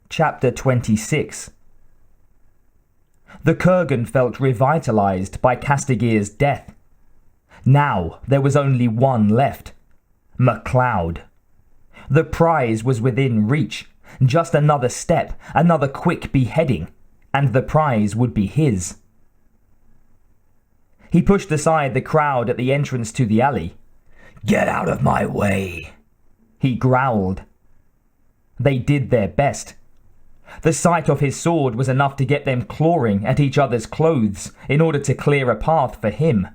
Chapter 26. The Kurgan felt revitalized by Castagir's death. Now there was only one left, MacLeod. The prize was within reach, just another step, another quick beheading, and the prize would be his. He pushed aside the crowd at the entrance to the alley. "Get out of my way," he growled. They did their best. The sight of his sword was enough to get them clawing at each other's clothes in order to clear a path for him.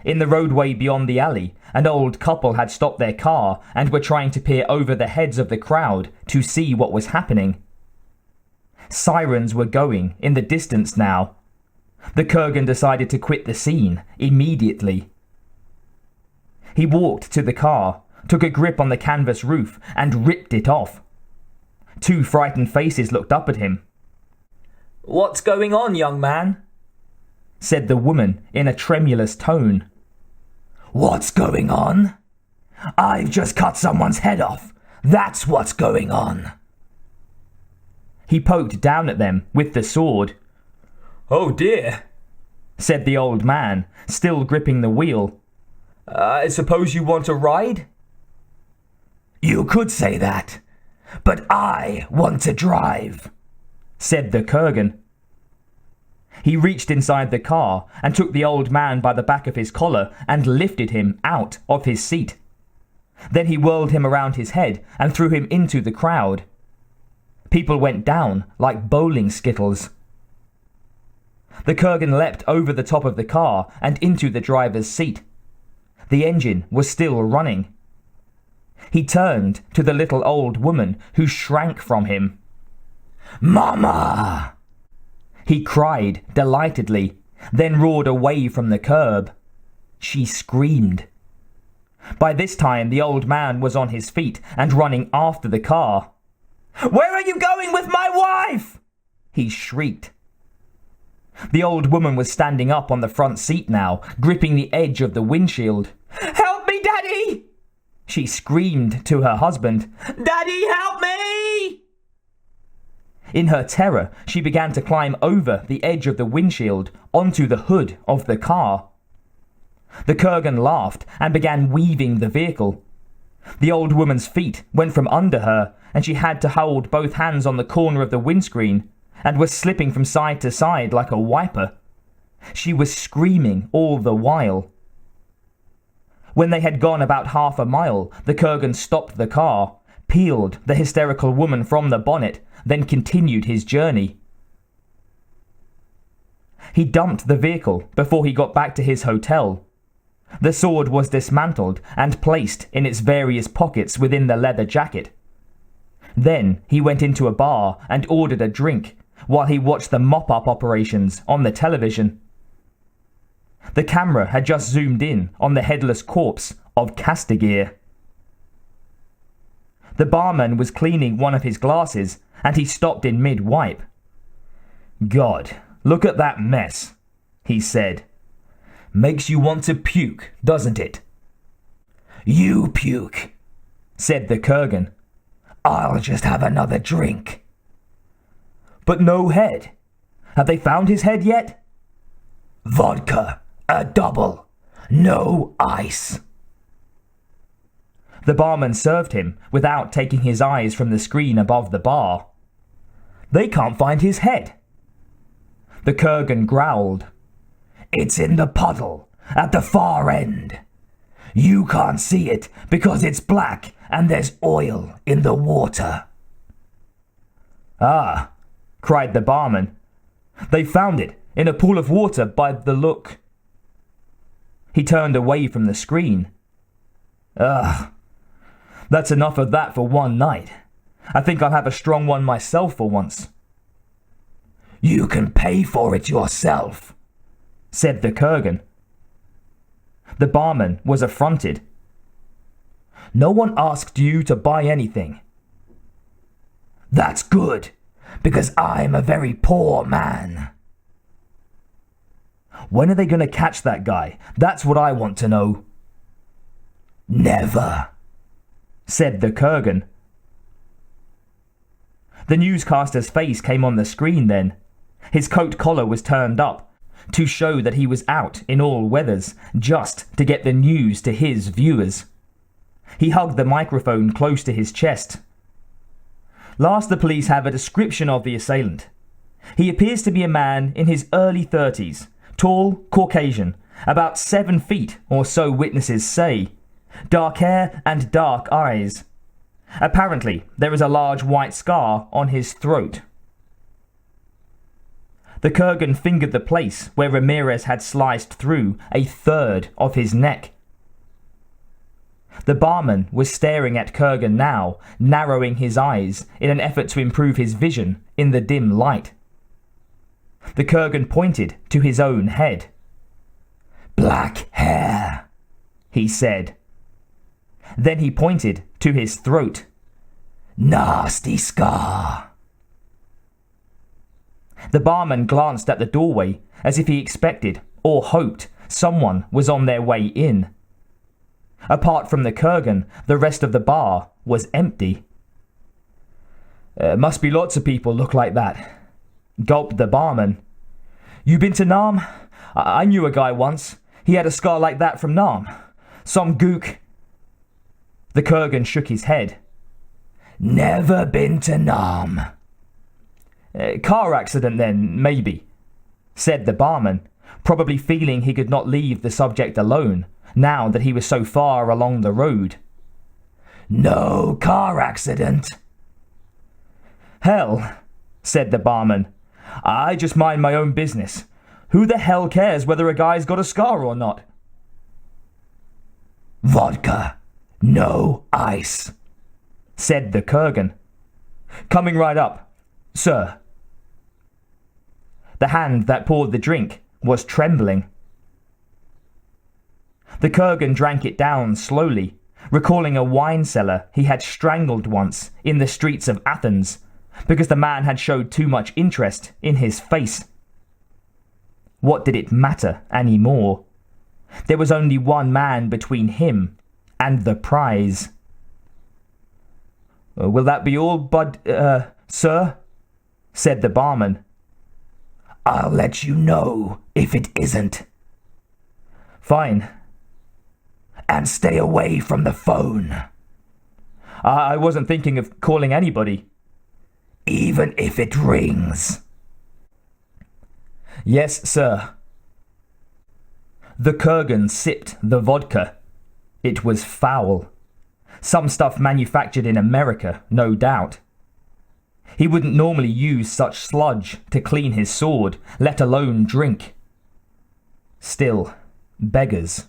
In the roadway beyond the alley, an old couple had stopped their car and were trying to peer over the heads of the crowd to see what was happening. Sirens were going in the distance now. The Kurgan decided to quit the scene immediately. He walked to the car, took a grip on the canvas roof, and ripped it off. Two frightened faces looked up at him. "What's going on, young man?" said the woman in a tremulous tone. "What's going on? I've just cut someone's head off. That's what's going on." He poked down at them with the sword. "Oh dear," said the old man, still gripping the wheel. "I suppose you want a ride?" "You could say that, but I want to drive," said the Kurgan. He reached inside the car and took the old man by the back of his collar and lifted him out of his seat. Then he whirled him around his head and threw him into the crowd. People went down like bowling skittles. The Kurgan leapt over the top of the car and into the driver's seat. The engine was still running. He turned to the little old woman who shrank from him. "Mama!" he cried delightedly, then roared away from the curb. She screamed. By this time the old man was on his feet and running after the car. "Where are you going with my wife?" he shrieked. The old woman was standing up on the front seat now, gripping the edge of the windshield. "Help me, Daddy!" she screamed to her husband. "Daddy, help me!" In her terror, she began to climb over the edge of the windshield onto the hood of the car. The Kurgan laughed and began weaving the vehicle. The old woman's feet went from under her, and she had to hold both hands on the corner of the windscreen and was slipping from side to side like a wiper. She was screaming all the while. When they had gone about half a mile, the Kurgan stopped the car, peeled the hysterical woman from the bonnet, then continued his journey. He dumped the vehicle before he got back to his hotel. The sword was dismantled and placed in its various pockets within the leather jacket. Then he went into a bar and ordered a drink while he watched the mop-up operations on the television. The camera had just zoomed in on the headless corpse of Castagir. The barman was cleaning one of his glasses and he stopped in mid-wipe. "God, look at that mess," he said. "Makes you want to puke, doesn't it?" "You puke," said the Kurgan. "I'll just have another drink." "But no head. Have they found his head yet?" "Vodka, a double, no ice." The barman served him without taking his eyes from the screen above the bar. "They can't find his head." The Kurgan growled. "It's in the puddle at the far end. You can't see it because it's black and there's oil in the water." "Ah," cried the barman. "They found it in a pool of water by the look." He turned away from the screen. "Ugh. That's enough of that for one night. I think I'll have a strong one myself for once." "You can pay for it yourself," said the Kurgan. The barman was affronted. "No one asked you to buy anything." "That's good, because I'm a very poor man." "When are they going to catch that guy? That's what I want to know." "Never," said the Kurgan. The newscaster's face came on the screen then. His coat collar was turned up, to show that he was out in all weathers, just to get the news to his viewers. He hugged the microphone close to his chest. Last, the police have a description of the assailant. He appears to be a man in his early 30s, tall, Caucasian, about 7 feet or so witnesses say, dark hair and dark eyes. Apparently, there is a large white scar on his throat. The Kurgan fingered the place where Ramirez had sliced through a third of his neck. The barman was staring at Kurgan now, narrowing his eyes in an effort to improve his vision in the dim light. The Kurgan pointed to his own head. "Black hair," he said. Then he pointed to his throat. "Nasty scar." The barman glanced at the doorway as if he expected or hoped someone was on their way in. Apart from the Kurgan, the rest of the bar was empty. "Must be lots of people look like that," gulped the barman. "You been to Nam? I knew a guy once. He had a scar like that from Nam. Some gook." The Kurgan shook his head. "Never been to Nam." "Car accident then, maybe," said the barman, probably feeling he could not leave the subject alone, now that he was so far along the road. "No car accident." "Hell," said the barman, "I just mind my own business. Who the hell cares whether a guy's got a scar or not?" "Vodka, no ice," said the Kurgan. "Coming right up, sir." The hand that poured the drink was trembling. The Kurgan drank it down slowly, recalling a wine cellar he had strangled once in the streets of Athens because the man had showed too much interest in his face. What did it matter anymore? There was only one man between him and the prize. "Will that be all, sir?" said the barman. "I'll let you know if it isn't." "Fine." "And stay away from the phone." I wasn't thinking of calling anybody." "Even if it rings." "Yes, sir." The Kurgan sipped the vodka. It was foul. Some stuff manufactured in America, no doubt. He wouldn't normally use such sludge to clean his sword, let alone drink. Still, beggars